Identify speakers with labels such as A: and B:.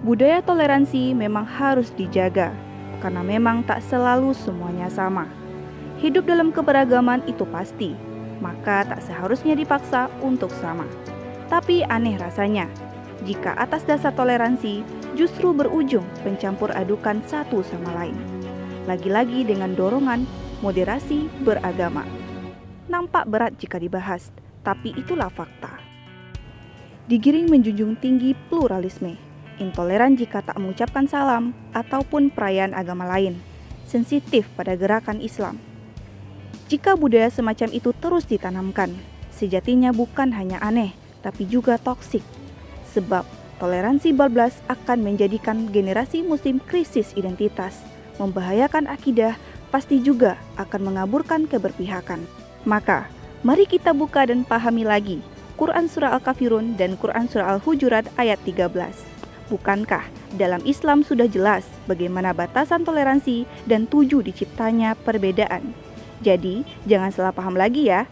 A: Budaya toleransi memang harus dijaga, karena memang tak selalu semuanya sama. Hidup dalam keberagaman itu pasti, maka tak seharusnya dipaksa untuk sama. Tapi aneh rasanya, jika atas dasar toleransi justru berujung pencampur adukan satu sama lain. Lagi-lagi dengan dorongan moderasi beragama. Nampak berat jika dibahas, tapi itulah fakta. Digiring menjunjung tinggi pluralisme, intoleran jika tak mengucapkan salam ataupun perayaan agama lain, sensitif pada gerakan Islam. Jika budaya semacam itu terus ditanamkan, sejatinya bukan hanya aneh, tapi juga toksik. Sebab toleransi bablas akan menjadikan generasi muslim krisis identitas, membahayakan akidah, pasti juga akan mengaburkan keberpihakan. Maka, mari kita buka dan pahami lagi Quran Surah Al-Kafirun dan Quran Surah Al-Hujurat ayat 13. Bukankah dalam Islam sudah jelas bagaimana batasan toleransi dan 7 diciptanya perbedaan? Jadi, jangan salah paham lagi ya.